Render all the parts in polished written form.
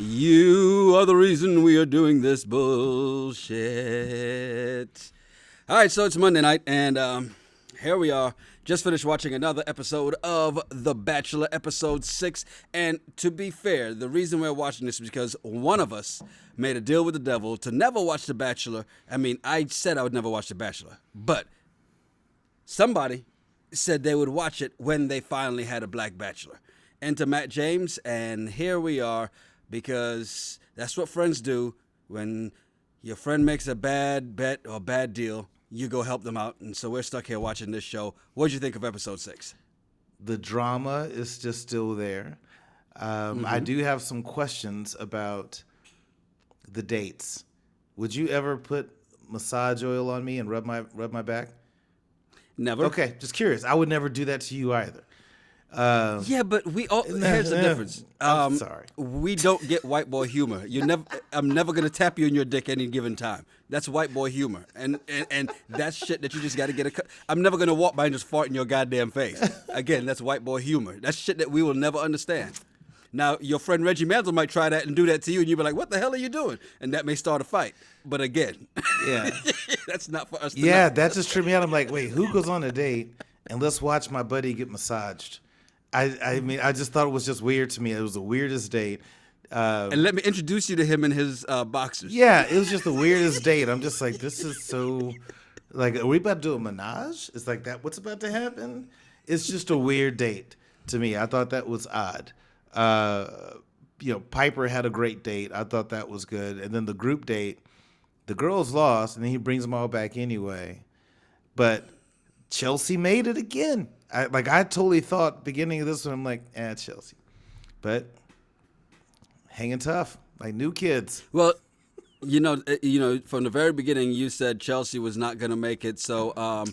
You are the reason we are doing this bullshit. All right, so it's Monday night, and here we are. Just finished watching another episode of The Bachelor, episode 6. And to be fair, the reason we're watching this is because one of us made a deal with the devil to never watch The Bachelor. I mean, I said I would never watch The Bachelor, but somebody said they would watch it when they finally had a Black Bachelor. Enter Matt James, and here we are, because that's what friends do. When your friend makes a bad bet or bad deal, you go help them out. And so we're stuck here watching this show. What'd you think of episode 6? The drama is just still there. I do have some questions about the dates. Would you ever put massage oil on me and rub my back? Never. Okay, just curious. I would never do that to you either. Yeah, but we all. Here's the difference. I'm sorry. We don't get white boy humor. I'm never gonna tap you in your dick any given time. That's white boy humor, and that's shit that you just got to get I'm never gonna walk by and just fart in your goddamn face. Again, that's white boy humor. That's shit that we will never understand. Now, your friend Reggie Mantle might try that and do that to you, and you'll be like, "What the hell are you doing?" And that may start a fight. But again, Yeah, that's not for us. yeah, that just tripped me out. I'm like, wait, who goes on a date and let's watch my buddy get massaged? I mean, I just thought it was just weird to me. It was the weirdest date. And let me introduce you to him in his boxers. Yeah, it was just the weirdest date. I'm just like, this is so, like, are we about to do a menage? It's like that. What's about to happen? It's just a weird date to me. I thought that was odd. Piper had a great date. I thought that was good. And then the group date, the girls lost, and then he brings them all back anyway. But Chelsea made it again. I totally thought beginning of this one, I'm like, Chelsea. But hanging tough, like new kids. Well, from the very beginning, you said Chelsea was not going to make it. So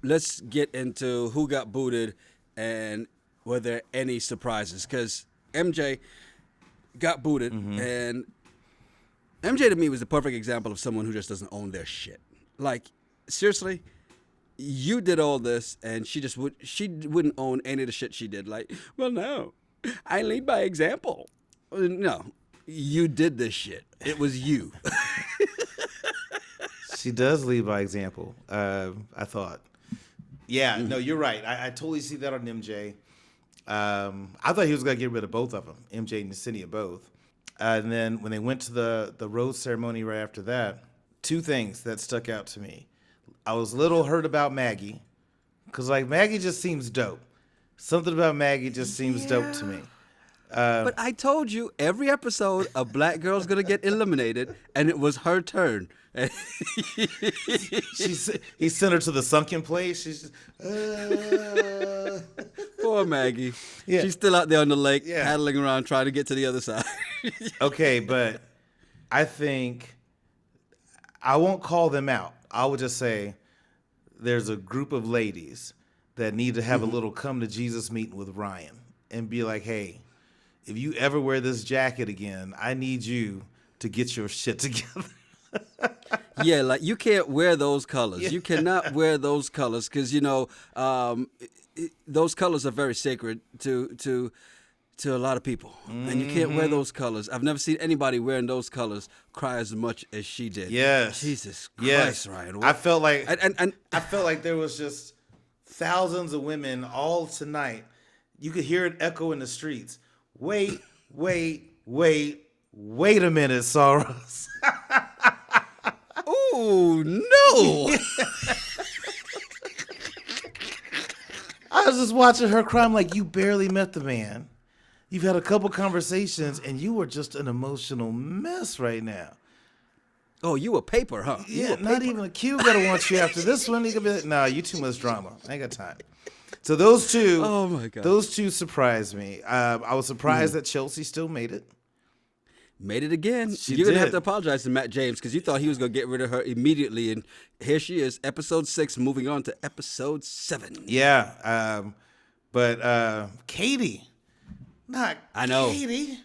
let's get into who got booted and were there any surprises? Because MJ got booted, and MJ to me was the perfect example of someone who just doesn't own their shit. Like, seriously? You did all this, and she wouldn't own any of the shit she did. Like, well, no, I lead by example. No, you did this shit. It was you. She does lead by example. I thought. Yeah, no, you're right. I totally see that on MJ. I thought he was gonna get rid of both of them, MJ and Yesenia both. And then when they went to the rose ceremony right after that, two things that stuck out to me. I was a little hurt about Maggie, because, like, Maggie just seems dope. Something about Maggie just seems dope to me. But I told you, every episode, a black girl's going to get eliminated, and it was her turn. He sent her to the sunken place. She's just, Poor Maggie. Yeah. She's still out there on the lake, paddling around, trying to get to the other side. Okay, but I think I won't call them out. I would just say there's a group of ladies that need to have a little come to Jesus meeting with Ryan and be like, hey, if you ever wear this jacket again, I need you to get your shit together. Yeah, like, you can't wear those colors. Yeah. You cannot wear those colors because, those colors are very sacred to a lot of people. And you can't wear those colors. I've never seen anybody wearing those colors cry as much as she did. Yes. Jesus Christ, yes. Ryan. What? I felt like I felt like there was just thousands of women all tonight. You could hear it echo in the streets. Wait a minute, sorors. Oh, no. I was just watching her cry. I'm like, you barely met the man. You've had a couple conversations, and you were just an emotional mess right now. Oh, you a paper, huh? Yeah, not even a Q gonna want you after this one. He gonna be like, nah, you too much drama. I ain't got time. So those two, oh my God, those two surprised me. I was surprised that Chelsea still made it. Made it again. You're going to have to apologize to Matt James because you thought he was going to get rid of her immediately. And here she is, episode 6, moving on to episode 7. Yeah. But Katie. Not I know. Katie.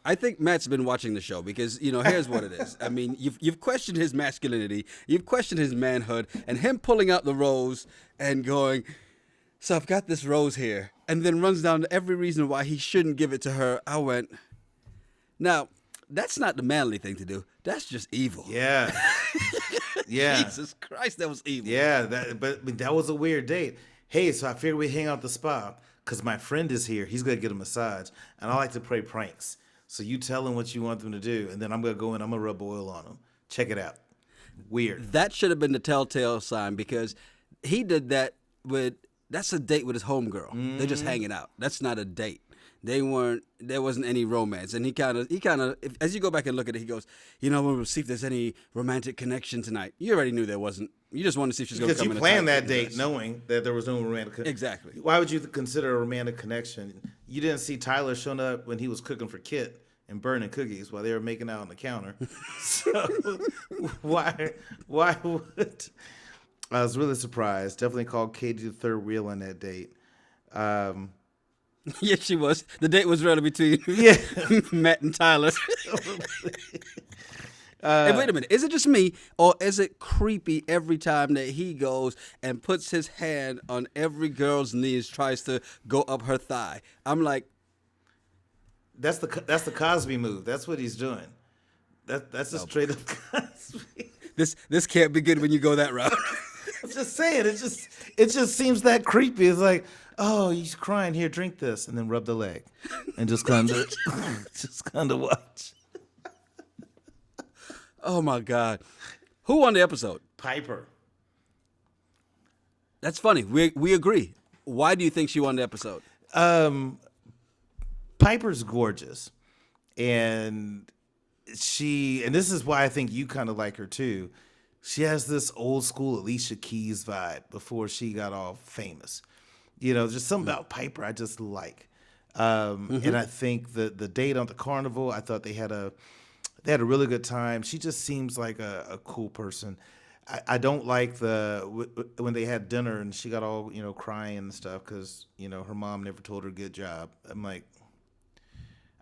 I think Matt's been watching the show because, here's what it is. I mean, you've questioned his masculinity. You've questioned his manhood. And him pulling out the rose and going, so I've got this rose here. and then runs down to every reason why he shouldn't give it to her. I went, now, that's not the manly thing to do. That's just evil. Yeah. Yeah. Jesus Christ, that was evil. Yeah, but that was a weird date. Hey, so I figured we hang out at the spa because my friend is here. He's going to get a massage, and I like to play pranks. So you tell him what you want them to do, and then I'm going to go in. I'm going to rub oil on him. Check it out. Weird. That should have been the telltale sign because he did that that's a date with his homegirl. They're just hanging out. That's not a date. There wasn't any romance. And he kind of, as you go back and look at it, he goes, we'll see if there's any romantic connection tonight. You already knew there wasn't. You just wanted to see if she's going to come in. Because you planned that date knowing that there was no romantic connection. Exactly. Why would you consider a romantic connection? You didn't see Tyler showing up when he was cooking for Kit and burning cookies while they were making out on the counter. So why would... I was really surprised. Definitely called Katie the third wheel on that date. Yes, she was. The date was really between Matt and Tyler. Hey, wait a minute. Is it just me, or is it creepy every time that he goes and puts his hand on every girl's knees, tries to go up her thigh? I'm like, that's the Cosby move. That's what he's doing. That's a straight up Cosby. This can't be good when you go that route. I'm just saying, it just seems that creepy. It's like, oh, he's crying. Here, drink this, and then rub the leg, and just kind of watch. Oh my God, who won the episode? Piper. That's funny. We agree. Why do you think she won the episode? Piper's gorgeous, and this is why I think you kind of like her too. She has this old school Alicia Keys vibe before she got all famous. Just something about Piper I just like. And I think the date on the carnival, I thought they had a really good time. She just seems like a cool person. I don't like when they had dinner and she got all, crying and stuff because, her mom never told her good job. I'm like,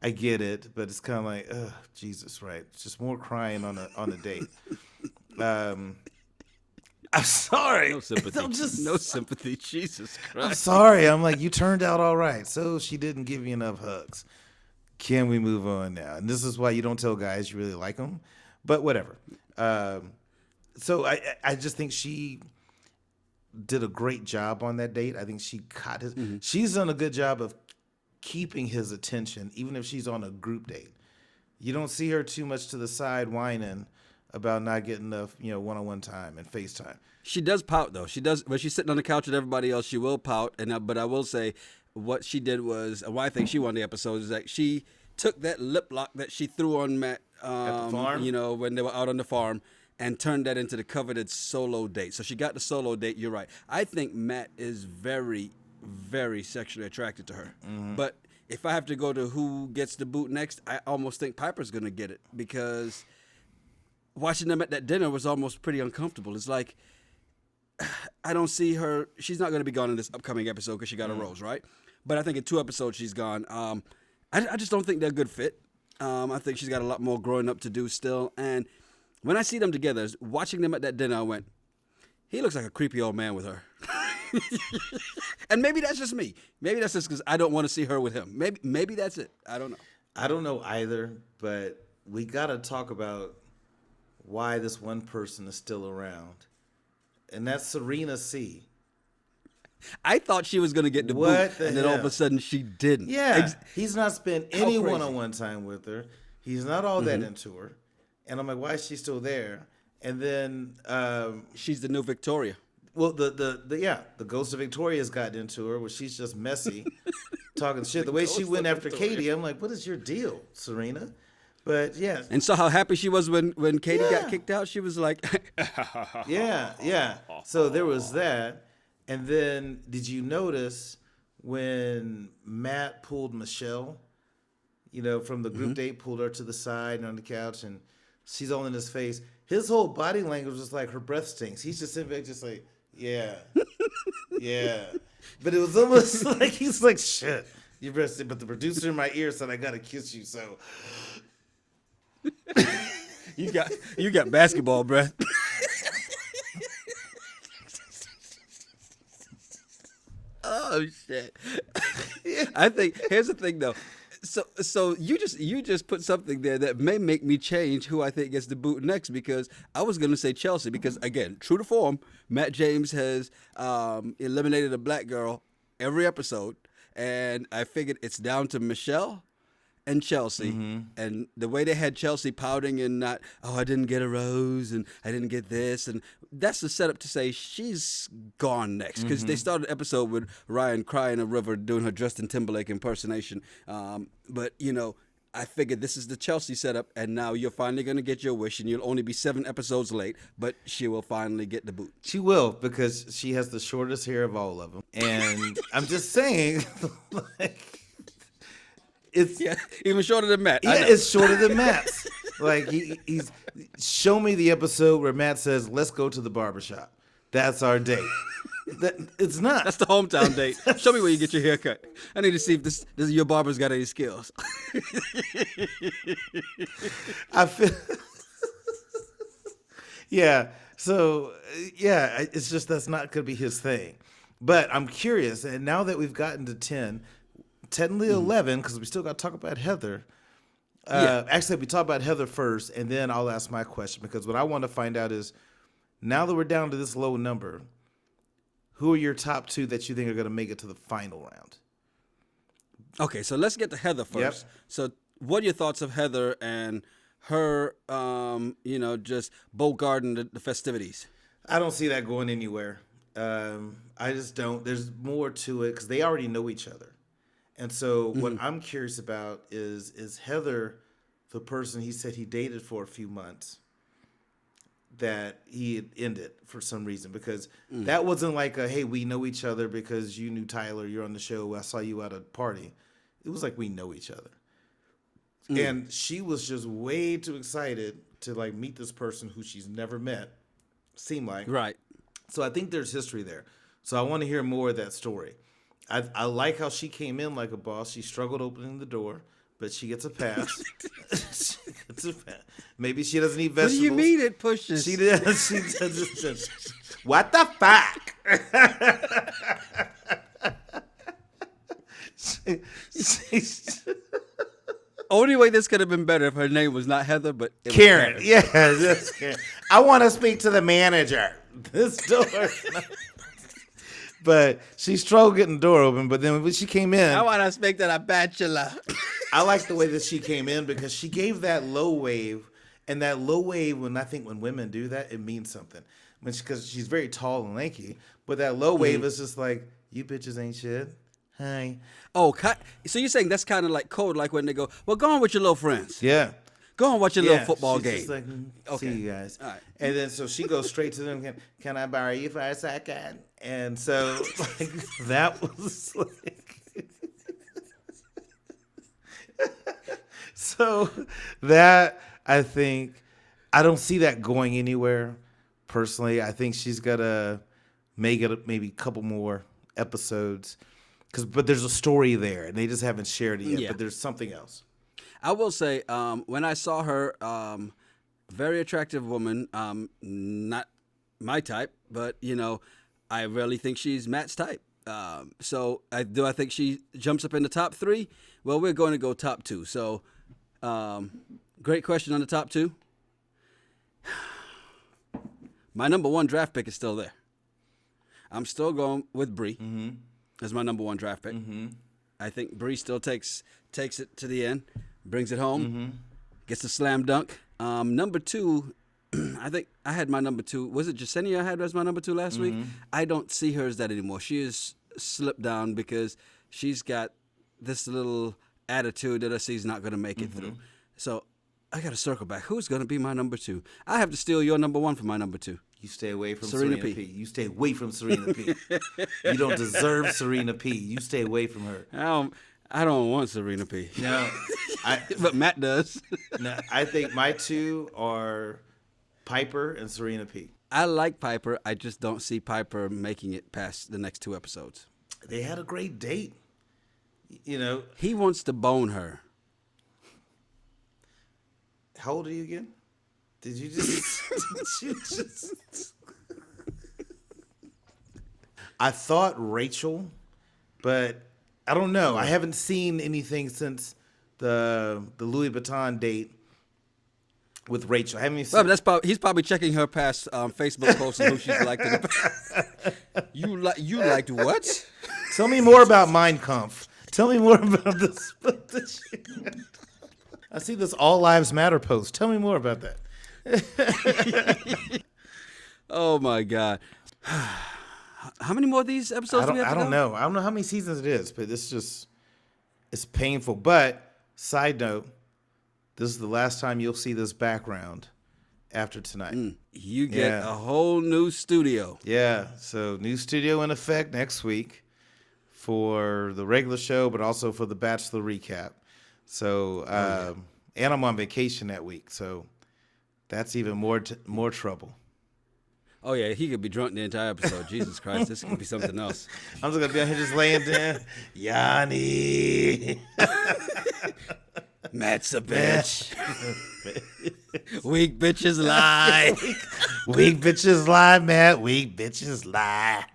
I get it, but it's kind of like, ugh, Jesus, right? It's just more crying on a date. I'm sorry. No sympathy. No sympathy. Jesus Christ. I'm sorry. I'm like, you turned out all right. So she didn't give you enough hugs. Can we move on now? And this is why you don't tell guys you really like them. But whatever. So I just think she did a great job on that date. I think she caught his. Mm-hmm. She's done a good job of keeping his attention, even if she's on a group date. You don't see her too much to the side whining about not getting enough, one-on-one time and FaceTime. She does pout though. She does when she's sitting on the couch with everybody else. She will pout, but I will say what she did was why I think she won the episode is that she took that lip lock that she threw on Matt at the farm? When they were out on the farm and turned that into the coveted solo date. So she got the solo date. You're right. I think Matt is very, very sexually attracted to her. Mm-hmm. But if I have to go to who gets the boot next, I almost think Piper's going to get it because watching them at that dinner was almost pretty uncomfortable. It's like, I don't see her. She's not going to be gone in this upcoming episode because she got a rose, right? But I think in 2 episodes she's gone. I just don't think they're a good fit. I think she's got a lot more growing up to do still. And when I see them together, watching them at that dinner, I went, he looks like a creepy old man with her. And maybe that's just me. Maybe that's just because I don't want to see her with him. Maybe that's it. I don't know. I don't know either, but we got to talk about why this one person is still around. And that's Serena C. I thought she was going to get the boot, and then all of a sudden she didn't. Yeah, he's not spent any one-on-one time with her. He's not all that into her. And I'm like, why is she still there? And then she's the new Victoria. Well, the ghost of Victoria's gotten into her, where she's just messy, talking shit. The way she went after Katie, I'm like, what is your deal, Serena? But yeah. And so how happy she was when Katie got kicked out. She was like, yeah. So there was that. And then did you notice when Matt pulled Michelle, from the group date, pulled her to the side and on the couch, and she's all in his face. His whole body language was like her breath stinks. He's just sitting back just like, yeah. But it was almost like he's like, shit, your breath stinks. But the producer in my ear said, I got to kiss you, so... You got basketball breath. Oh shit! I think here's the thing though. So you just put something there that may make me change who I think gets the boot next, because I was gonna say Chelsea, because again, true to form, Matt James has eliminated a black girl every episode, and I figured it's down to Michelle and Chelsea, and the way they had Chelsea pouting and not, oh, I didn't get a rose and I didn't get this, and that's the setup to say she's gone next, because they started the episode with Ryan crying a river doing her Justin Timberlake impersonation, but I figured this is the Chelsea setup, and now you're finally going to get your wish, and you'll only be 7 episodes late, but she will finally get the boot. She will, because she has the shortest hair of all of them, and I'm just saying, like. It's even shorter than Matt. Yeah, it's shorter than Matt's. Like he's show me the episode where Matt says, "Let's go to the barbershop." That's our date. It's not. That's the hometown date. Show me where you get your hair cut. I need to see if this your barber's got any skills. I feel. Yeah. So it's just that's not going to be his thing. But I'm curious, and now that we've gotten to 10. Technically 11, because we still got to talk about Heather. Actually, we talk about Heather first, and then I'll ask my question, because what I want to find out is, now that we're down to this low number, who are your top 2 that you think are going to make it to the final round? Okay, so let's get to Heather first. Yep. So what are your thoughts of Heather and her, just bogarting the festivities? I don't see that going anywhere. I just don't. There's more to it, because they already know each other. And so what I'm curious about is Heather the person he said he dated for a few months that he had ended for some reason? Because that wasn't like a, hey, we know each other because you knew Tyler, you're on the show, I saw you at a party. It was like we know each other. And she was just way too excited to like meet this person who she's never met, seemed like. Right. So I think there's history there. So I want to hear more of that story. I like how she came in like a boss. She struggled opening the door, but she gets a pass. She gets a pass. Maybe she doesn't eat vegetables. What do you mean it pushes? She does. She does. What the fuck? Only way this could have been better if her name was not Heather, but it Karen. Was Yeah, that's Karen. I want to speak to the manager. This door. But she struggled getting the door open. But then when she came in, I want to speak to the bachelor. I like the way that she came in because she gave that low wave, and that low wave. When women do that, it means something. Because she's very tall and lanky, but that low wave is just like, you bitches ain't shit. Hi. Oh, so you're saying that's kind of like code, like when they go, well, go on with your little friends. Yeah. Go on watch your little football she's game. Just like, Okay. See you guys. All right. And then so she goes straight to them. Can I borrow you for a second? And so like that was like. So that I think I don't see that going anywhere. Personally, I think she's gonna make it maybe a couple more episodes, but there's a story there and they just haven't shared it yet. Yeah. But there's something else. I will say, when I saw her, very attractive woman, not my type, but, I really think she's Matt's type. So I think she jumps up in the top 3? Well, we're going to go top 2. So great question on the top 2. My number 1 draft pick is still there. I'm still going with Bree as my number 1 draft pick. I think Bree still takes it to the end. Brings it home, gets a slam dunk. Number 2, I think I had my number 2. Was it Jasenia I had as my number 2 last week? I don't see her as that anymore. She has slipped down because she's got this little attitude that I see is not going to make it through. So I got to circle back. Who's going to be my number 2? I have to steal your number 1 for my number 2. You stay away from Serena P. You stay away from Serena P. You don't deserve Serena P. You stay away from her. I don't want Serena P. No, but Matt does. No, I think my 2 are Piper and Serena P. I like Piper. I just don't see Piper making it past the next 2 episodes. They had a great date. He wants to bone her. How old are you again? Did you just... I thought Rachel But I don't know. I haven't seen anything since the Louis Vuitton date with Rachel. I haven't even seen. Well, he's probably checking her past Facebook posts and who she's liked in the past. You liked what? Tell me more about Mein Kampf. Tell me more about this. I see this All Lives Matter post. Tell me more about that. Oh my God. How many more of these episodes do we have to go? I don't know. I don't know how many seasons it is, but it's painful. But side note, this is the last time you'll see this background after tonight. You get a whole new studio. Yeah. So new studio in effect next week for the regular show, but also for the Bachelor recap. So, and I'm on vacation that week, so that's even more trouble. Oh yeah, he could be drunk the entire episode. Jesus Christ, this could be something else. I'm just gonna be out here just laying down. Yanni. Matt's a bitch. Weak bitches lie. Weak bitches lie, Matt. Weak bitches lie.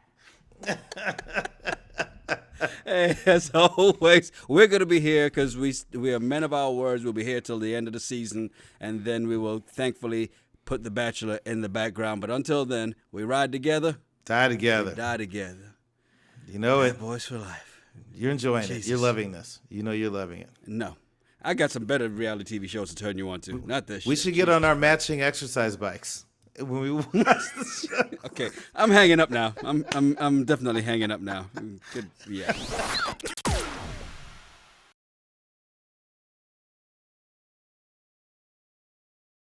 Hey, as always, we're going to be here because we are men of our words. We'll be here till the end of the season, and then we will thankfully put The Bachelor in the background. But until then, we ride together. Die together. Die together. You know it. Boys for life. You're enjoying it. You're loving this. You know you're loving it. No. I got some better reality TV shows to turn you on to. Not this We shit. should get on our matching exercise bikes when we watch the show. Okay, I'm hanging up now. I'm definitely hanging up now. Good, yeah.